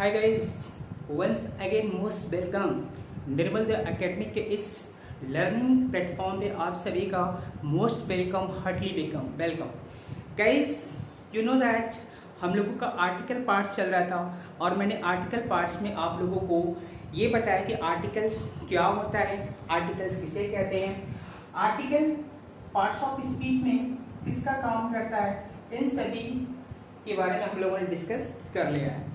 Hi guys, once again most welcome Nirmal the academic के इस learning platform पे आप सभी का most welcome, heartly welcome guys. You know that हम लोगों का आर्टिकल पार्ट चल रहा था और मैंने आर्टिकल पार्ट्स में आप लोगों को ये बताया कि आर्टिकल्स क्या होता है, आर्टिकल्स किसे कहते हैं, आर्टिकल पार्ट्स ऑफ स्पीच में किसका काम करता है, इन सभी के बारे में हम लोगों ने डिस्कस कर लिया है।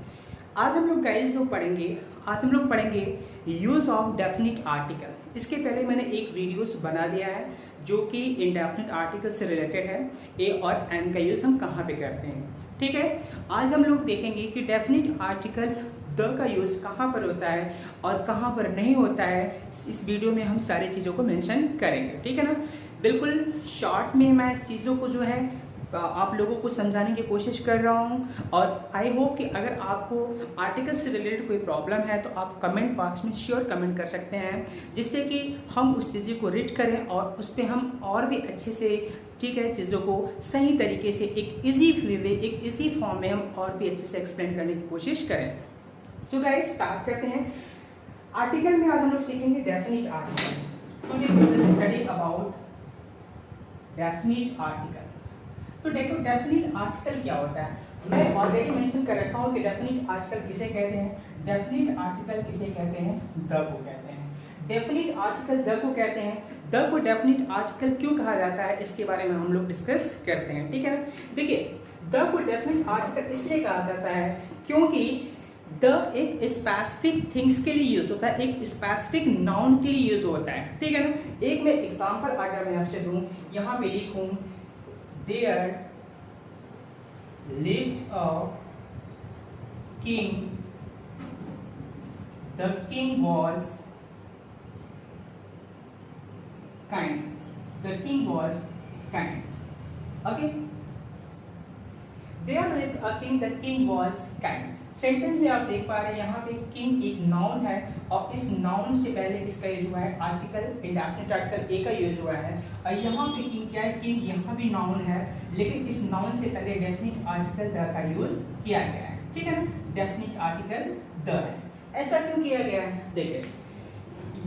आज हम लोग गाइस जो पढ़ेंगे, आज हम लोग पढ़ेंगे यूज ऑफ डेफिनिट आर्टिकल। इसके पहले मैंने एक वीडियोस बना दिया है जो कि इनडेफिनिट आर्टिकल से रिलेटेड है। ए और एन का यूज हम कहाँ पे करते हैं, ठीक है। आज हम लोग देखेंगे कि डेफिनिट आर्टिकल द का यूज कहाँ पर होता है और कहाँ पर नहीं होता है। इस वीडियो में हम सारी चीज़ों को मेंशन करेंगे, ठीक है ना। बिल्कुल शॉर्ट में मैं इस चीज़ों को जो है आप लोगों को समझाने की कोशिश कर रहा हूं और आई होप कि अगर आपको आर्टिकल से रिलेटेड कोई प्रॉब्लम है तो आप कमेंट बॉक्स में श्योर कमेंट कर सकते हैं, जिससे कि हम उस चीज़ को रीड करें और उस पर हम और भी अच्छे से, ठीक है, चीज़ों को सही तरीके से एक इजी वे, एक इजी फॉर्म में हम और भी अच्छे से एक्सप्लेन करने की कोशिश करें। सो गाइस स्टार्ट करते हैं। आर्टिकल में आज हम लोग सीखेंगे definite article. Today we will study about definite article. तो देखो डेफिनिट आर्टिकल क्या होता है। मैं ऑलरेडी मेंशन कर रखा हूँ कि डेफिनिट आर्टिकल किसे कहते हैं। डेफिनिट आर्टिकल किसे कहते हैं? द को कहते हैं। डेफिनिट आर्टिकल द को कहते हैं। द को डेफिनिट आर्टिकल क्यों कहा जाता है इसके बारे में हम लोग डिस्कस करते हैं, ठीक है ना। देखिए द को डेफिनिट आर्टिकल इसलिए कहा जाता है क्योंकि द एक स्पेसिफिक थिंग्स के लिए यूज होता है, एक स्पेसिफिक नाउन के लिए यूज होता है, ठीक है ना। एक मैं एग्जांपल अगर मैं आपसे दूं, यहाँ पे लिखूं there lived a king, the king was kind, the king was kind, okay, there lived a king, the king was kind। Sentence में आप देख पा रहे हैं यहाँ पे किंग एक नाउन है और इस नाउन से पहले किसका यूज हुआ है? आर्टिकल, इंडेफिनिट आर्टिकल ए का यूज हुआ है। और यहाँ पे किंग क्या है? किंग यहाँ भी नाउन है, लेकिन इस नाउन से पहले डेफिनिट आर्टिकल द का यूज किया गया है, ठीक है ना। डेफिनिट आर्टिकल द है। ऐसा क्यों किया गया है? देखिए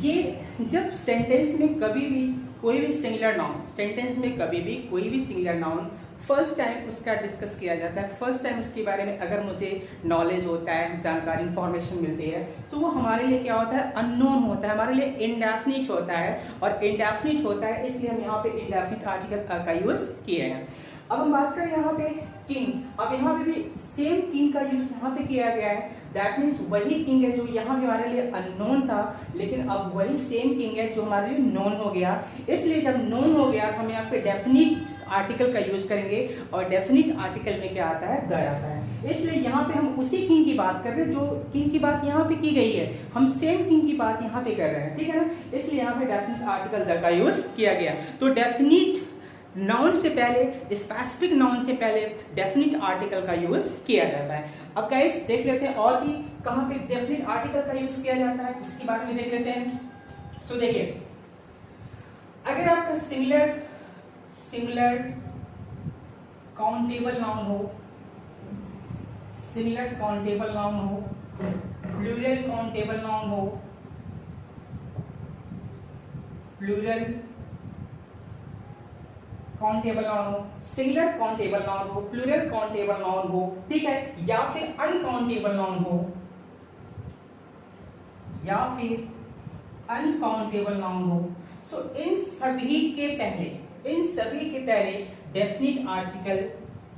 ये जब सेंटेंस में कभी भी कोई भी सिंगुलर नाउन, सेंटेंस में कभी भी कोई भी सिंगुलर नाउन फर्स्ट टाइम उसका डिस्कस किया जाता है, फर्स्ट टाइम उसके बारे में अगर मुझे नॉलेज होता है, जानकारी, इंफॉर्मेशन मिलती है, तो वो हमारे लिए क्या होता है? अननोन होता है, हमारे लिए इंडेफिनिट होता है। और इंडेफिनिट होता है इसलिए हम यहाँ पे इंडेफिनिट आर्टिकल का यूज किए हैं। अब हम बात करें यहाँ पे किंग। अब यहाँ पे भी सेम किंग का यूज यहाँ पे किया गया है। दैट मीन्स वही किंग है जो यहाँ पे हमारे लिए अननोन था, लेकिन अब वही सेम किंग है जो हमारे लिए नोन हो गया। इसलिए जब नोन हो गया तो हम यहाँ पे डेफिनिट आर्टिकल का यूज करेंगे और डेफिनिट आर्टिकल में क्या आता है? द आता है। इसलिए यहाँ पे हम उसी किंग की बात कर रहे हैं जो किंग की बात यहाँ पे की गई है, हम सेम किंग की बात यहाँ पे कर रहे हैं, ठीक है ना। इसलिए यहाँ पे डेफिनिट आर्टिकल द का यूज किया गया। तो डेफिनिट नाउन से पहले, स्पेसिफिक नाउन से पहले डेफिनिट आर्टिकल का यूज किया जाता है। अब गाइस देख लेते हैं और भी कहां पे डेफिनिट आर्टिकल का यूज किया जाता है, इसके बारे में देख लेते हैं। सो देखिए अगर आपका सिंगुलर काउंटेबल नाउन हो, सिंगुलर काउंटेबल नाउन हो, प्लूरल काउंटेबल नाउन हो, प्लूरल काउंटेबल नाउन हो, सिंगुलर काउंटेबल नाउन हो, प्लूरल काउंटेबल नाउन हो, ठीक है, या फिर अनकाउंटेबल नाउन हो, या फिर अनकाउंटेबल नाउन हो। सो इन सभी के पहले डेफिनिट आर्टिकल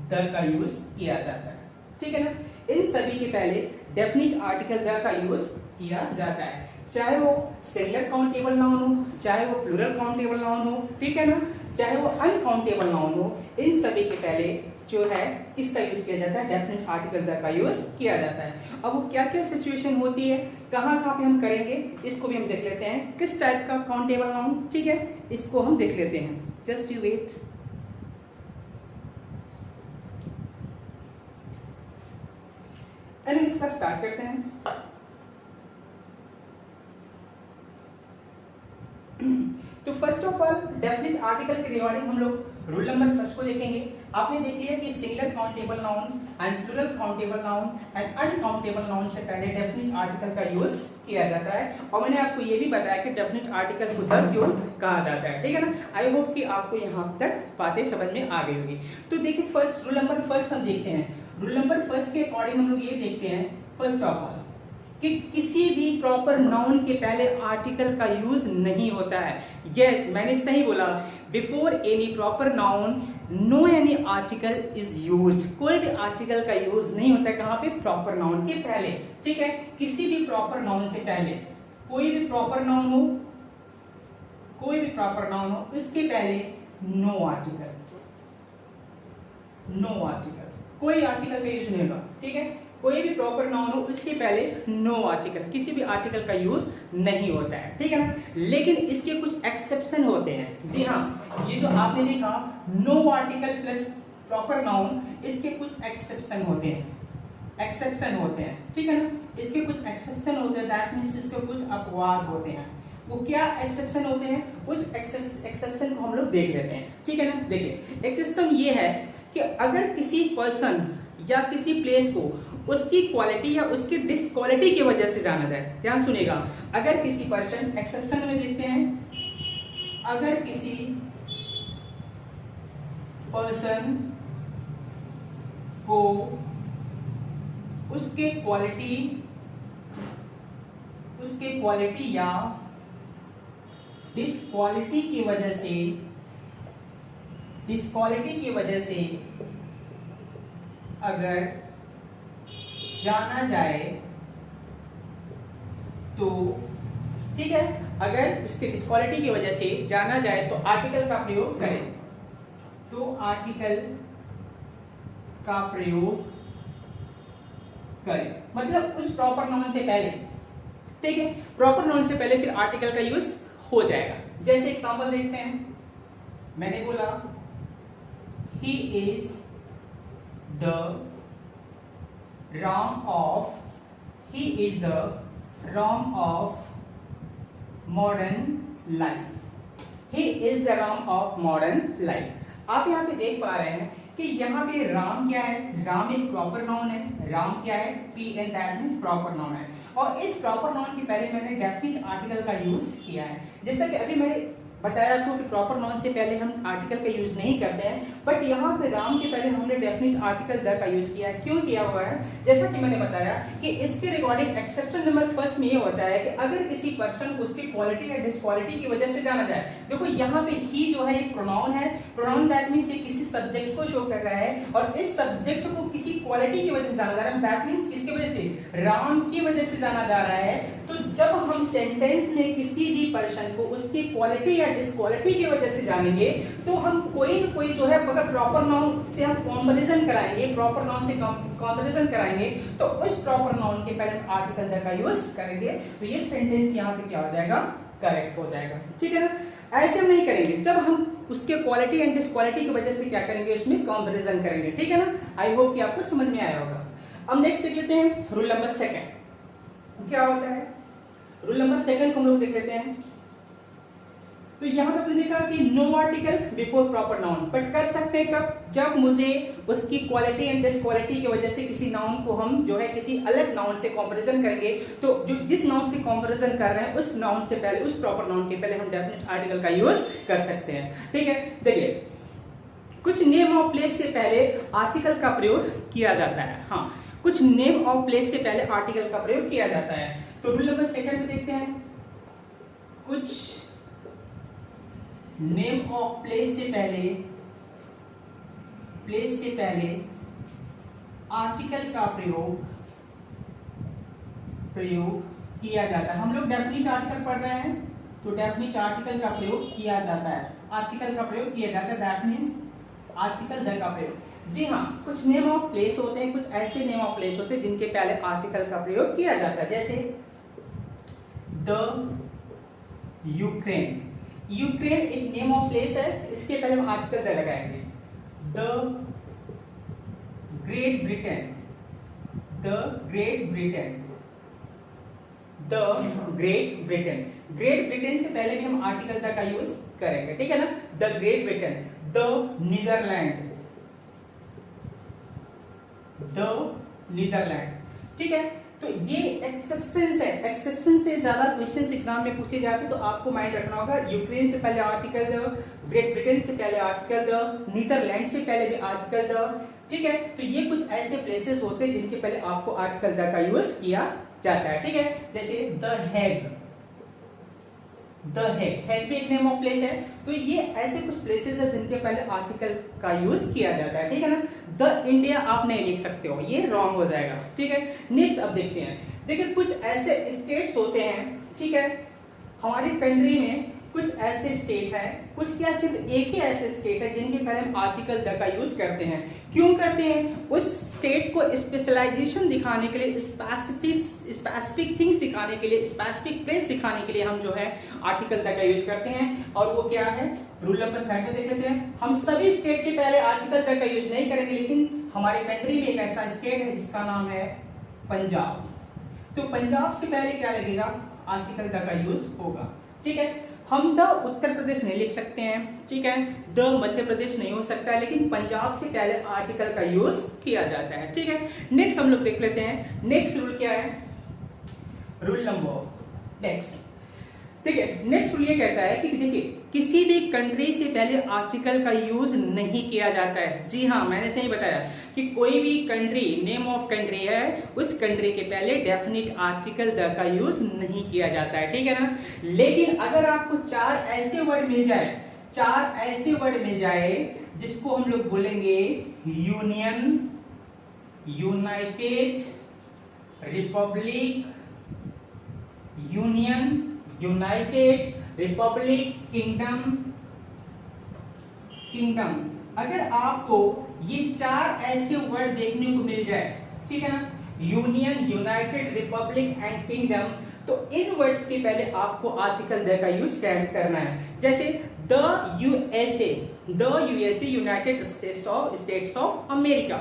द का यूज किया जाता है, ठीक है ना। इन सभी के पहले डेफिनिट आर्टिकल द का यूज किया जाता है, चाहे वो सिंगुलर काउंटेबल नाउन हो, चाहे वो प्लूरल काउंटेबल नाउन हो, ठीक है ना, चाहे वो अनकाउंटेबल नाउन हो। इन सभी के पहले जो है इसका यूज किया जाता है, डेफिनिट आर्टिकल द का यूज किया जाता है। अब वो क्या क्या सिचुएशन होती है, कहाँ पे हम करेंगे, इसको भी हम देख लेते हैं। किस टाइप का काउंटेबल नाउन, ठीक है, इसको हम देख लेते हैं। Just you wait. इसका स्टार्ट करते हैं। तो first of all definite article के रिगार्डिंग हम लोग रूल नंबर फर्स्ट को देखेंगे। आपने देख लिया कि singular countable noun and plural countable noun and uncountable noun से पहले डेफिनेट आर्टिकल का यूज किया जाता है, और मैंने आपको ये भी बताया कि डेफिनेट आर्टिकल को तब क्यों कहा जाता है, ठीक है ना। आई होप कि आपको यहाँ तक बातें समझ में आ गई होगी। तो देखिए फर्स्ट रूल नंबर फर्स्ट हम देखते हैं। रूल नंबर फर्स्ट के अकॉर्डिंग हम लोग ये देखते हैं फर्स्ट ऑफ ऑल कि किसी भी प्रॉपर नाउन के पहले आर्टिकल का यूज नहीं होता है। यस, मैंने सही बोला, before any proper noun no any article is used. कोई भी आर्टिकल का यूज नहीं होता है कहां पे, प्रॉपर नाउन के पहले, ठीक है। किसी भी प्रॉपर नाउन से पहले कोई भी प्रॉपर नाउन हो, कोई भी प्रॉपर नाउन हो, इसके पहले नो आर्टिकल, नो आर्टिकल, कोई आर्टिकल का यूज नहीं होगा, ठीक है। कोई भी प्रॉपर नाउन हो उसके पहले नो आर्टिकल, किसी भी आर्टिकल का यूज नहीं होता है, ठीक है ना। लेकिन इसके कुछ एक्सेप्शन होते हैं। जी हाँ, ये जो आपने देखा no article plus proper noun, इसके कुछ एक्सेप्शन होते हैं, एक्सेप्शन होते हैं, ठीक है ना। इसके कुछ एक्सेप्शन होते हैं, दैट मींस इसके कुछ अपवाद होते हैं। वो क्या एक्सेप्शन होते हैं, उस एक्सेप्शन को हम लोग देख लेते हैं, ठीक है ना। देखिए एक्सेप्शन ये है कि अगर किसी पर्सन या किसी प्लेस को उसकी क्वालिटी या उसकी डिसक्वालिटी की वजह से जाना जाए, ध्यान सुनिएगा। अगर किसी पर्सन, एक्सेप्शन में देखते हैं, अगर किसी पर्सन को उसके क्वालिटी या डिसक्वालिटी की वजह से अगर जाना जाए तो, ठीक है, अगर उसके डिसक्वालिटी की वजह से जाना जाए तो आर्टिकल का प्रयोग करें, तो आर्टिकल का प्रयोग करें, मतलब उस प्रॉपर नाउन से पहले, ठीक है, प्रॉपर नाउन से पहले फिर आर्टिकल का यूज हो जाएगा। जैसे एग्जांपल देखते हैं, मैंने बोला he is the realm of, he is the realm of modern life, he is the realm of modern life। आप यहाँ पे देख पा रहे हैं कि यहाँ पे राम क्या है, राम एक प्रॉपर नाउन है, राम क्या है, P N, that means proper noun है, और इस प्रॉपर नाउन के पहले मैंने डेफिनेट आर्टिकल का यूज किया है। जैसा कि अभी मैंने बताया आपको कि प्रॉपर नाउन से पहले हम आर्टिकल का यूज नहीं करते हैं, बट यहाँ पे राम के पहले हमने डेफिनेट आर्टिकल द का यूज किया है। क्यों किया हुआ है, जैसा कि मैंने बताया कि इसके रिगार्डिंग एक्सेप्शन नंबर फर्स्ट में ये होता है कि अगर किसी पर्सन को उसकी क्वालिटी या डिसक्वालिटी की वजह से जाना जाए। देखो यहाँ पे ही जो है एक प्रोनाउन है, प्रोनाउन दैट मींस ये किसी सब्जेक्ट को शो कर रहा है, और इस सब्जेक्ट को किसी क्वालिटी की वजह से जाना जा रहा है, दैट मींस किसकी वजह से, राम की वजह से जाना जा रहा है। तो जब हम सेंटेंस में किसी भी पर्सन को उसकी क्वालिटी या डिसक्वालिटी की वजह से जानेंगे तो हम कोई न कोई जो है अगर प्रॉपर नाउन से हम कंपैरिजन कराएंगे, प्रॉपर नाउन से कंपैरिजन कराएंगे तो उस प्रॉपर नाउन के पहले आर्टिकल द का यूज करेंगे, तो ये सेंटेंस यहाँ पे क्या हो जाएगा, करेक्ट हो जाएगा, ठीक है ना। ऐसे हम नहीं करेंगे, जब हम उसके क्वालिटी एंड डिसक्वालिटी की वजह से क्या करेंगे, उसमें कंपैरिजन करेंगे, ठीक है ना। आई होप कि आपको समझ में आया होगा। अब नेक्स्ट देख लेते हैं रूल नंबर सेकंड, क्या होता है। रूल नंबर सेकंड को हम लोग देख लेते हैं। तो यहाँ पे आपने देखा कि no article before proper noun, but कर सकते हैं कब, जब मुझे उसकी क्वालिटी एंड डिसक्वालिटी की वजह से किसी नाउन को हम जो है किसी अलग नाउन से कंपैरिजन करेंगे, तो जो जिस नाउन से कंपैरिजन कर रहे हैं उस नाउन से पहले, उस प्रॉपर नाउन के पहले हम डेफिनेट आर्टिकल का यूज कर सकते हैं, ठीक है। देखिए कुछ नेम ऑफ प्लेस से पहले आर्टिकल का प्रयोग किया जाता है, हाँ, कुछ नेम ऑफ प्लेस से पहले आर्टिकल का प्रयोग किया जाता है। तो रूल नंबर सेकंड में देखते हैं, कुछ नेम ऑफ प्लेस से पहले आर्टिकल का प्रयोग किया जाता है। हम लोग डेफिनिट आर्टिकल पढ़ रहे हैं, तो डेफिनिट आर्टिकल का प्रयोग किया जाता है, आर्टिकल का प्रयोग किया जाता है, दैट मींस आर्टिकल द का प्रयोग। जी हाँ, कुछ नेम ऑफ प्लेस होते हैं, कुछ ऐसे नेम ऑफ प्लेस होते हैं जिनके पहले आर्टिकल का प्रयोग किया जाता है, जैसे द यूक्रेन। यूक्रेन एक नेम ऑफ प्लेस है, इसके पहले हम आर्टिकल द लगाएंगे। The Great Britain, the Great Britain, the Great Britain. Great Britain से पहले भी हम आर्टिकल द का यूज करेंगे, ठीक है ना। The Great Britain, the Netherland, the Netherland, ठीक है। तो ये एक्सेप्शंस है, एक्सेप्शन से ज्यादा क्वेश्चंस एग्जाम में पूछे जाते तो आपको माइंड रखना होगा। यूक्रेन से पहले आर्टिकल द, ग्रेट ब्रिटेन से पहले आर्टिकल द, नीदरलैंड से पहले भी आर्टिकल द, ठीक है। तो ये कुछ ऐसे प्लेसेस होते हैं जिनके पहले आपको आर्टिकल द का यूज किया जाता है, ठीक है। जैसे द हैग, द हैग, हैग भी एक नेम ऑफ प्लेस है। तो ये ऐसे कुछ प्लेसेस है जिनके पहले आर्टिकल का यूज किया जाता है, ठीक है ना। द इंडिया आप नहीं लिख सकते हो, ये रॉन्ग हो जाएगा, ठीक है। नेक्स्ट अब देखते हैं। देखिए कुछ ऐसे स्टेट्स होते हैं, ठीक है, हमारी कंट्री में कुछ ऐसे स्टेट है, कुछ क्या सिर्फ एक ही ऐसे स्टेट है जिनके पहले हम आर्टिकल द का यूज करते हैं। क्यों करते हैं? उस स्टेट को स्पेशलाइजेशन दिखाने के लिए, स्पेसिफिक थिंग्स दिखाने के लिए, स्पेसिफिक प्लेस दिखाने के लिए हम जो है आर्टिकल द का यूज करते हैं। और वो क्या है? रूल नंबर 5 में देख लेते हैं। हम सभी स्टेट के पहले आर्टिकल द का यूज नहीं करेंगे, लेकिन हमारे कंट्री में एक ऐसा स्टेट है जिसका नाम है पंजाब। तो पंजाब से पहले क्या लगेगा? आर्टिकल द का यूज होगा, ठीक है। हम द उत्तर प्रदेश नहीं लिख सकते हैं, ठीक है, द मध्य प्रदेश नहीं हो सकता है, लेकिन पंजाब से पहले आर्टिकल का यूज किया जाता है, ठीक है। नेक्स्ट हम लोग देख लेते हैं, नेक्स्ट रूल क्या है? रूल नंबर नेक्स्ट, ठीक है। नेक्स्ट रूल ये कहता है कि देखिए किसी भी कंट्री से पहले आर्टिकल का यूज नहीं किया जाता है। जी हाँ, मैंने सही बताया कि कोई भी कंट्री, नेम ऑफ कंट्री है, उस कंट्री के पहले डेफिनेट आर्टिकल द का यूज नहीं किया जाता है, ठीक है ना। लेकिन अगर आपको चार ऐसे वर्ड मिल जाए जिसको हम लोग बोलेंगे union, United, Republic, union, United, Republic, kingdom, अगर आपको ये चार ऐसे वर्ड देखने को मिल जाए, ठीक है ना, union, United, Republic and kingdom, तो इन वर्ड्स के पहले आपको आर्टिकल द का यूज करना है। जैसे the USA, United states of America,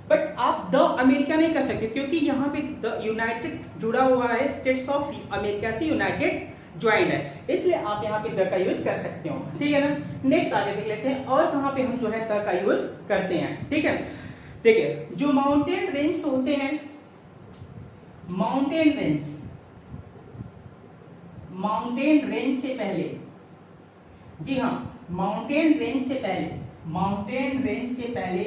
but आप द अमेरिका नहीं कर सकते क्योंकि यहाँ पे द यूनाइटेड जुड़ा हुआ है, स्टेट्स ऑफ अमेरिका से यूनाइटेड ज्वाइंट है, इसलिए आप यहाँ पे द का यूज कर सकते हो, ठीक है ना। नेक्स्ट आगे देख लेते हैं और कहाँ पे हम जो है द का यूज करते हैं, ठीक है। देखिए जो माउंटेन रेंज होते हैं, माउंटेन रेंज से पहले, जी हाँ, माउंटेन रेंज से पहले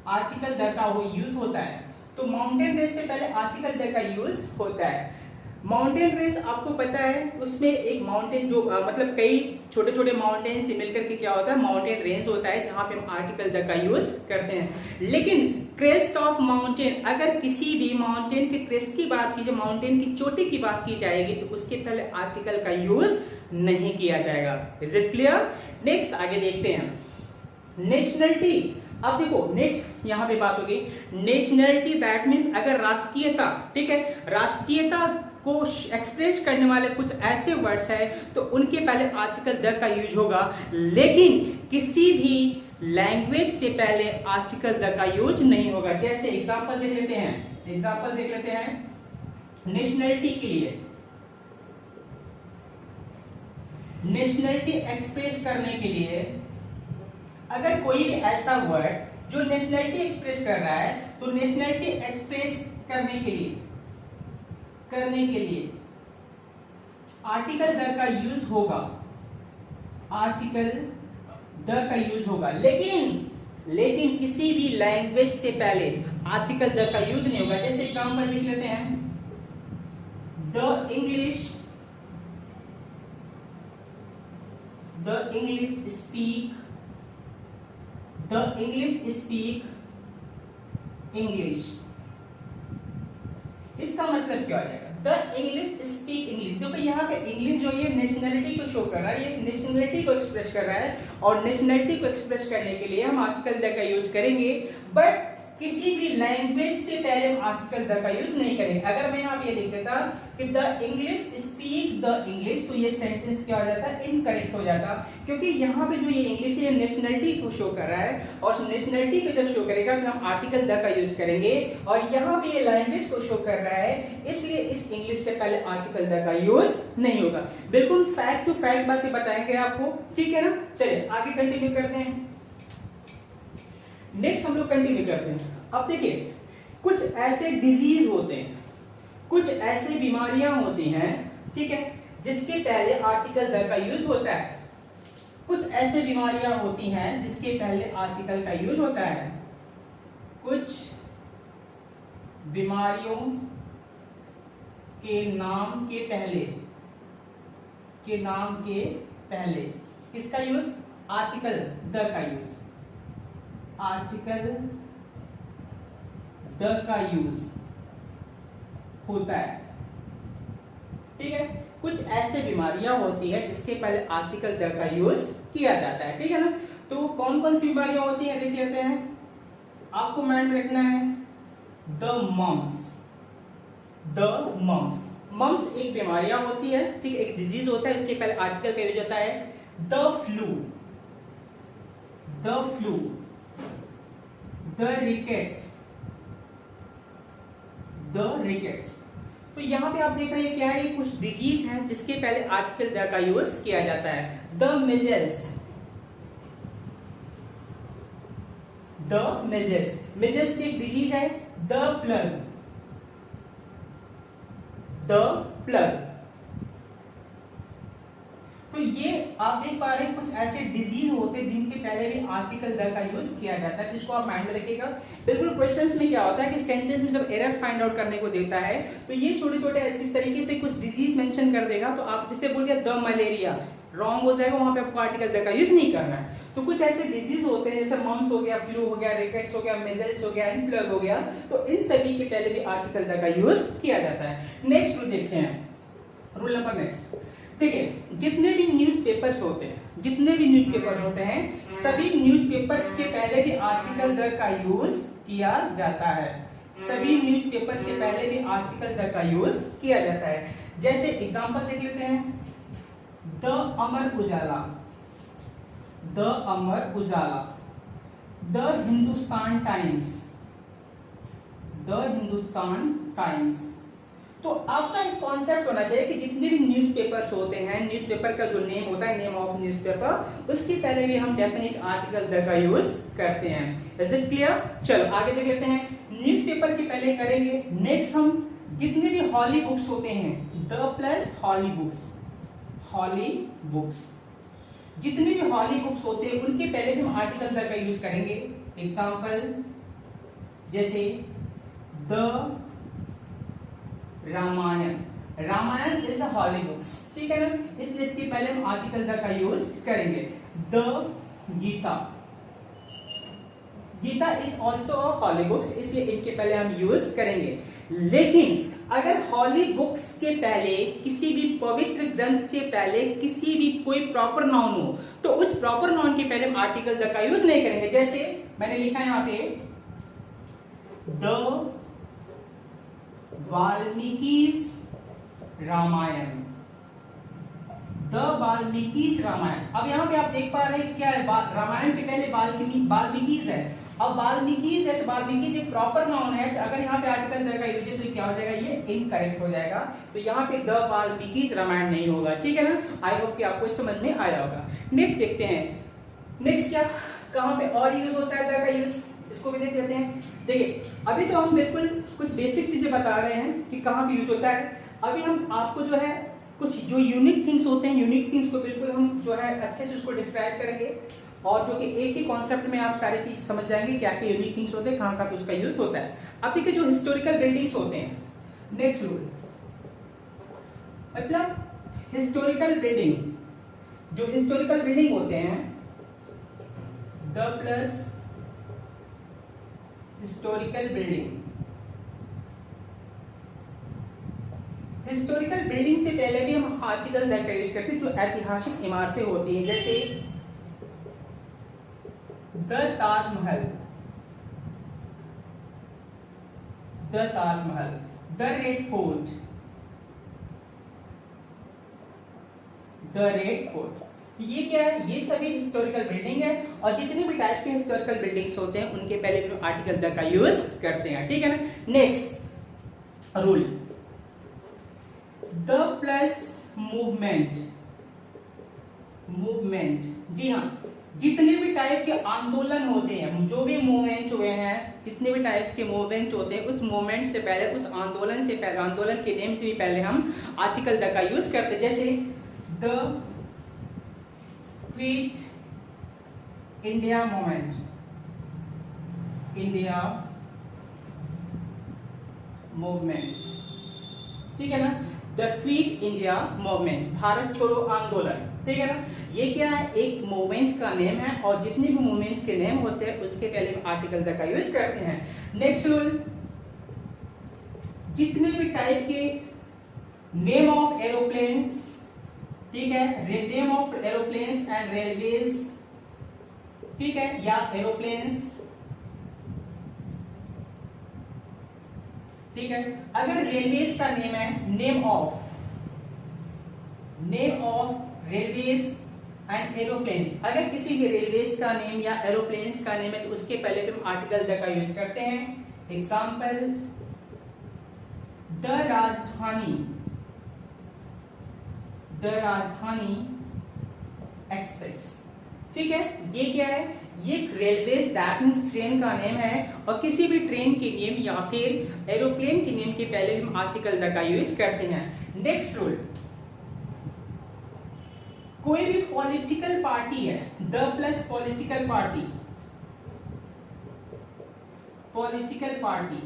आर्टिकल द का वो यूज होता है। तो माउंटेन रेंज से पहले आर्टिकल द का यूज होता है। माउंटेन रेंज आपको पता है, उसमें एक माउंटेन जो मतलब कई छोटे छोटे माउंटेन से मिलकर के क्या होता है, माउंटेन रेंज होता है, जहां पे हम आर्टिकल द का यूज करते हैं। लेकिन क्रेस्ट ऑफ माउंटेन, अगर किसी भी माउंटेन के क्रेस्ट की बात की जाए, माउंटेन की चोटी की बात की जाएगी, तो उसके पहले आर्टिकल का यूज नहीं किया जाएगा। Is it clear? नेक्स्ट आगे देखते हैं, नेशनलिटी। अब देखो नेक्स्ट यहां पे बात होगी नेशनलिटी, दैट मीन्स अगर राष्ट्रीयता, ठीक है, राष्ट्रीयता को एक्सप्रेस करने वाले कुछ ऐसे वर्ड्स हैं तो उनके पहले आर्टिकल द का यूज होगा। लेकिन किसी भी लैंग्वेज से पहले आर्टिकल द का यूज नहीं होगा। जैसे एग्जांपल देख लेते हैं, नेशनलिटी के लिए, नेशनलिटी एक्सप्रेस करने के लिए अगर कोई भी ऐसा वर्ड जो नेशनलिटी एक्सप्रेस कर रहा है, तो नेशनलिटी एक्सप्रेस करने के लिए आर्टिकल द का यूज होगा, लेकिन किसी भी लैंग्वेज से पहले आर्टिकल द का यूज नहीं होगा। जैसे एग्जांपल लिख लेते हैं, द इंग्लिश स्पीक इंग्लिश। इसका मतलब क्या हो जाएगा? The English speak English. देखो यहाँ पे इंग्लिश जो ये नेशनलिटी को शो कर रहा है, ये नेशनलिटी को एक्सप्रेस कर रहा है, और नेशनलिटी को एक्सप्रेस करने के लिए हम आर्टिकल द का यूज करेंगे। बट किसी भी लैंग्वेज से पहले हम आर्टिकल द का यूज नहीं करेंगे। अगर मैं यहाँ पे ये लिख देता कि the English speak the English, तो ये सेंटेंस क्या हो जाता है, इनकरेक्ट हो जाता, क्योंकि यहाँ पे जो ये इंग्लिश है नेशनलिटी को शो कर रहा है, और नेशनलिटी को जब शो करेगा तो हम आर्टिकल द का यूज करेंगे, और यहाँ पे ये लैंग्वेज को शो कर रहा है, इसलिए इस इंग्लिश से पहले आर्टिकल द का यूज नहीं होगा। बिल्कुल फैक्ट टू फैक्ट बातें बताएंगे आपको, ठीक है ना। चलिए आगे कंटिन्यू करते हैं। नेक्स्ट हम लोग कंटिन्यू करते हैं। अब देखिए, कुछ ऐसे डिजीज होते हैं, कुछ ऐसी बीमारियां होती हैं, ठीक है, जिसके पहले आर्टिकल द का यूज होता है। कुछ ऐसे बीमारियां होती हैं जिसके पहले आर्टिकल का यूज होता है। कुछ बीमारियों के नाम के पहले किसका यूज, आर्टिकल द का यूज, आर्टिकल द का यूज होता है, ठीक है। कुछ ऐसे बीमारियां होती है जिसके पहले आर्टिकल द का यूज किया जाता है, ठीक है ना। तो कौन कौन सी बीमारियां होती हैं देख लेते हैं। आपको माइंड रखना है द मम्स। मम्स एक बीमारियां होती है, ठीक है, एक डिजीज होता है, इसके पहले आर्टिकल का यूज होता है। The flu, the rickets. तो यहां पे आप देख रहे हैं क्या है, कुछ डिजीज है जिसके पहले आर्टिकल द का यूज किया जाता है। द मिजल्स की एक डिजीज है। The plug. तो ये आप देख पा रहे हैं कुछ ऐसे डिजीज होते हैं जिनके पहले भी आर्टिकल द का यूज किया जाता है, जिसको आप माइंड में रखिएगा। बिल्कुल क्वेश्चंस में क्या होता है कि सेंटेंस में जब एरर फाइंड आउट करने को देता है तो ये छोटे छोटे इस तरीके से कुछ डिजीज मेंशन कर देगा, तो आप जिसे बोल दिया द मलेरिया, रॉन्ग हो जाएगा, वहां पे आपको आर्टिकल द का यूज नहीं करना है। तो कुछ ऐसे डिजीज होते हैं जैसे मम्स हो गया, फ्लू हो गया, रिकेट्स हो गया, मेजल्स हो गया, एंड प्लग हो गया, तो इन सभी के पहले भी आर्टिकल द का यूज किया जाता है। नेक्स्ट रूल देखते हैं, रूल नंबर नेक्स्ट, ठीक है। जितने भी न्यूज़पेपर्स होते हैं, सभी न्यूज़पेपर्स के पहले भी आर्टिकल द का यूज किया जाता है। सभी न्यूज़पेपर्स से पहले भी आर्टिकल द का यूज किया जाता है। जैसे एग्जांपल देख लेते हैं, the Amar Ujala, the Hindustan times. तो आपका एक कॉन्सेप्ट होना चाहिए कि जितने भी न्यूज़पेपर्स होते हैं, न्यूज़पेपर का जो नेम होता है, नेम ऑफ न्यूज़पेपर, उसके पहले भी हम डेफिनेट आर्टिकल द का यूज करते हैं। Is it clear? चलो आगे देख लेते हैं। न्यूज़पेपर के पहले करेंगे। नेक्स्ट हम जितने भी हॉली बुक्स होते हैं, द प्लस हॉली बुक्स, जितने भी हॉली बुक्स होते हैं उनके पहले हम आर्टिकल द का यूज करेंगे। एग्जाम्पल जैसे the Ramayana is a holy books, ठीक है ना, इसलिए इसके पहले हम आर्टिकल द का यूज करेंगे। The Gita is also a holy books, इसलिए इनके पहले हम यूज करेंगे। लेकिन अगर हॉली बुक्स के पहले किसी भी पवित्र ग्रंथ से पहले किसी भी कोई प्रॉपर नाउन हो, तो उस प्रॉपर नाउन के पहले हम आर्टिकल द का यूज नहीं करेंगे। जैसे मैंने लिखा है यहां पे द वाल्मीकि's रामायण, अब यहाँ पे आप देख पा रहे हैं कि क्या है, रामायण के पहले वाल्मीकि's है। अब वाल्मीकि's है तो वाल्मीकि's एक प्रॉपर नाउन है, तो अगर यहाँ पे आर्टिकल द का यूज है तो क्या हो जाएगा, ये इनकरेक्ट हो जाएगा। तो यहाँ पे द वाल्मीकि's रामायण नहीं होगा, ठीक है ना। आई होप कि आपको इस समझ में आया होगा। नेक्स्ट देखते हैं, नेक्स्ट क्या कहाँ पे और यूज होता है द का यूज, इसको भी देख लेते हैं। देखिए अभी तो हम बिल्कुल कुछ बेसिक चीजें बता रहे हैं कि कहाँ पे यूज होता है। अभी हम आपको जो है कुछ जो यूनिक थिंग्स होते हैं, यूनिक थिंग्स को बिल्कुल हम जो है अच्छे से उसको डिस्क्राइब करेंगे, और जो कि एक ही कॉन्सेप्ट में आप सारी चीज समझ जाएंगे क्या क्या यूनिक थिंग्स होते हैं, कहाँ कहाँ पे उसका यूज होता है। अब देखिए जो हिस्टोरिकल बिल्डिंग्स होते हैं, नेक्स्ट रूल मतलब हिस्टोरिकल बिल्डिंग होते हैं, द प्लस हिस्टोरिकल बिल्डिंग से पहले भी हम आर्टिकल द का यूज करते हैं। जो ऐतिहासिक इमारतें होती हैं, जैसे the Taj Mahal, the Taj Mahal, the red fort, the red fort. ये क्या है? ये सभी हिस्टोरिकल बिल्डिंग है और जितने भी टाइप के हिस्टोरिकल बिल्डिंग्स होते हैं उनके पहले भी आर्टिकल द का यूज करते हैं, ठीक है ना। Next rule, the plus movement, movement, जी हाँ, जितने भी टाइप के आंदोलन होते हैं, जो भी मूवमेंट हुए हैं, जितने भी टाइप्स के मूवमेंट होते हैं, उस मूवमेंट से पहले, उस आंदोलन से पहले, आंदोलन के नेम से भी पहले हम आर्टिकल द का यूज करते हैं। जैसे the quit India movement, India movement, ठीक है ना। The quit India movement, Bharat छोड़ो आंदोलन, ठीक है ना। ये क्या है? एक मूवमेंट का नेम है और जितने भी मूवमेंट के नेम होते हैं उसके पहले आर्टिकल द का यूज करते हैं। नेक्स्ट रूल, जितने भी टाइप के नेम ऑफ एरोप्लेन्स, ठीक है, name of aeroplanes and railways, ठीक है, या एरोप्लेन्स, ठीक है। अगर रेलवेज का नेम है, name of railways and aeroplanes, अगर किसी भी रेलवेज का नेम या एरोप्लेन्स का नेम है तो उसके पहले हम आर्टिकल द का यूज करते हैं। एग्जांपल्स, द राजधानी, द राजधानी एक्सप्रेस, ठीक है। ये क्या है? ये रेलवेज दैट मींस ट्रेन का नेम है और किसी भी ट्रेन के नेम या फिर एरोप्लेन के नेम के पहले हम आर्टिकल द का यूज करते हैं। नेक्स्ट रूल, कोई भी पॉलिटिकल पार्टी है, the plus political party, political party,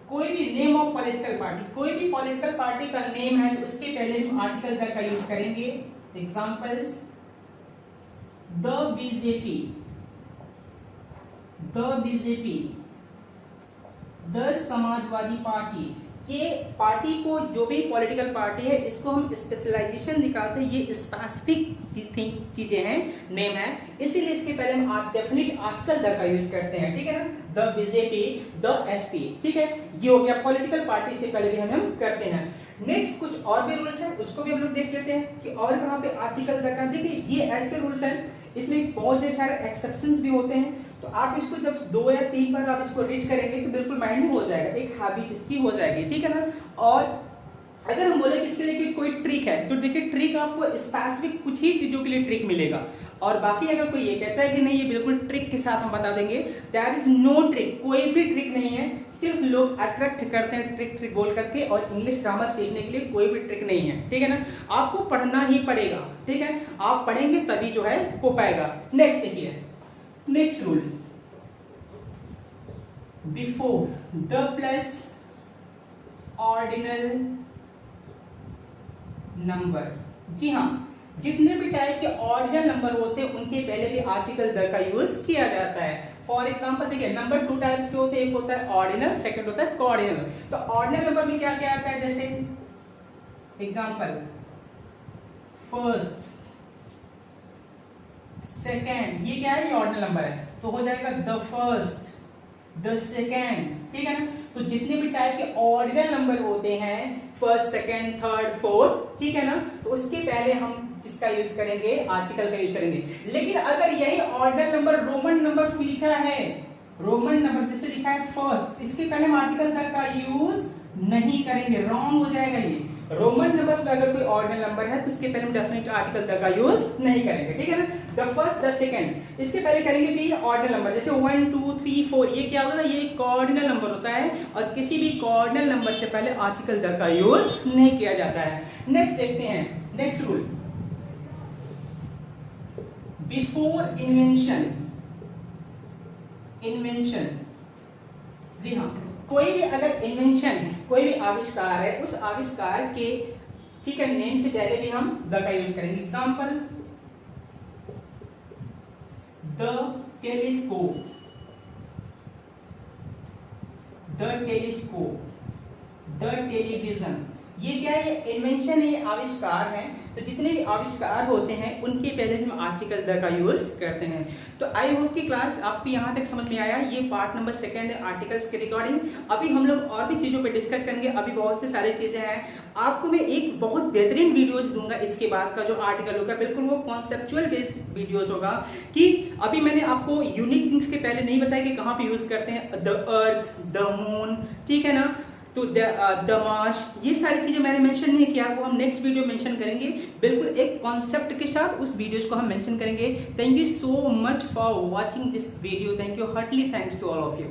कोई भी नेम ऑफ पॉलिटिकल पार्टी, कोई भी पॉलिटिकल पार्टी का नेम है उसके पहले हम आर्टिकल द का यूज करेंगे। Examples, the BJP, the BJP, the Samajwadi party. ये पार्टी को, जो भी पॉलिटिकल पार्टी है, इसको हम स्पेशलाइजेशन दिखाते हैं, ये स्पेसिफिक चीजें हैं, नेम है, इसीलिए इसके पहले हम डेफिनिट आर्टिकल द का यूज करते हैं, ठीक है ना। द बीजेपी, द एसपी, ठीक है, ये हो गया पॉलिटिकल पार्टी से पहले भी हम करते हैं। नेक्स्ट कुछ और भी रूल्स हैं, उसको भी हम लोग देख लेते हैं कि और कहां पे आर्टिकल द का। देखिए ये ऐसे रूल्स हैं, इसमें बहुत सारे एक्सेप्शंस भी होते हैं, तो आप इसको जब 2 या 3 बार आप इसको रीड करेंगे तो बिल्कुल माइंड में हो जाएगा, एक हैबिट इसकी हो जाएगी, ठीक है ना। और अगर हम बोले कि इसके लिए कि कोई ट्रिक है, तो देखिए ट्रिक आपको स्पेसिफिक कुछ ही चीजों के लिए ट्रिक मिलेगा, और बाकी अगर कोई ये कहता है कि नहीं ये बिल्कुल ट्रिक के साथ हम बता देंगे, देयर इज नो ट्रिक, कोई भी ट्रिक नहीं है, सिर्फ लोग अट्रैक्ट करते हैं ट्रिक बोल करके, और इंग्लिश ग्रामर सीखने के लिए कोई भी ट्रिक नहीं है, ठीक है ना। आपको पढ़ना ही पड़ेगा, ठीक है, आप पढ़ेंगे तभी जो है हो पाएगा। नेक्स्ट देखिए, next rule, before the plus ordinal number, जी हाँ, जितने भी टाइप के ऑर्डिनल नंबर होते हैं उनके पहले भी आर्टिकल द का यूज किया जाता है। फॉर एग्जांपल देखिए, नंबर 2 टाइप्स के होते हैं, एक होता है ऑर्डिनल, सेकंड होता है कोऑर्डिनल। तो ऑर्डिनल नंबर में क्या क्या आता है, जैसे एग्जांपल फर्स्ट, सेकंड, ये क्या है, ये ऑर्डिनल नंबर है, तो हो जाएगा द फर्स्ट, द सेकंड, ठीक है ना। तो जितने भी टाइप के ऑर्डिनल नंबर होते हैं, फर्स्ट, सेकंड, थर्ड, फोर्थ, ठीक है ना, तो उसके पहले हम जिसका यूज करेंगे, आर्टिकल का यूज करेंगे। लेकिन अगर यही ऑर्डिनल नंबर रोमन नंबर्स में लिखा है, रोमन नंबर जैसे लिखा है फर्स्ट, इसके पहले हम आर्टिकल का यूज नहीं करेंगे, रॉन्ग हो जाएगा ये। रोमन नंबर्स में अगर कोई ऑर्डिनल नंबर है तो इसके पहले हम डेफिनेट आर्टिकल का यूज नहीं करेंगे, ठीक है ना। द फर्स्ट, द सेकंड, इसके पहले करेंगे भी ऑर्डिनल नंबर, जैसे 1 2 3 4, ये क्या होता है, ये कोऑर्डिनल नंबर होता है और किसी भी कोऑर्डिनल नंबर से पहले आर्टिकल का यूज नहीं किया जाता है। नेक्स्ट देखते हैं, next rule, before invention, invention, जी हाँ, कोई भी अगर इन्वेंशन है, कोई भी आविष्कार है, उस आविष्कार के, ठीक है, नेम से पहले भी हम द का यूज करेंगे। Example, the telescope, the telescope, the television, ये क्या है, ये इन्वेंशन है, ये आविष्कार है। तो जितने भी आविष्कार होते हैं उनके पहले हम आर्टिकल द का यूज करते हैं। तो आई होप की क्लास आपको यहाँ तक समझ में आया। ये पार्ट नंबर 2 है आर्टिकल्स के रिगार्डिंग। अभी हम लोग और भी चीज़ों पे डिस्कस करेंगे, अभी बहुत से सारी चीज़ें हैं। आपको मैं एक बहुत बेहतरीन वीडियोस दूंगा इसके बाद का जो आर्टिकल होगा, बिल्कुल वो कॉन्सेप्चुअल बेस्ड वीडियोस होगा। कि अभी मैंने आपको यूनिक थिंग्स के पहले नहीं बताया कि कहाँ पे यूज करते हैं, द अर्थ, द मून, ठीक है ना, तो द मार्स, ये सारी चीजें मैंने मेंशन नहीं किया, वो हम नेक्स्ट वीडियो मेंशन करेंगे। बिल्कुल एक कॉन्सेप्ट के साथ उस वीडियोस को हम मेंशन करेंगे। Thank you so much for watching this video. Thank you, heartly thanks to all of you.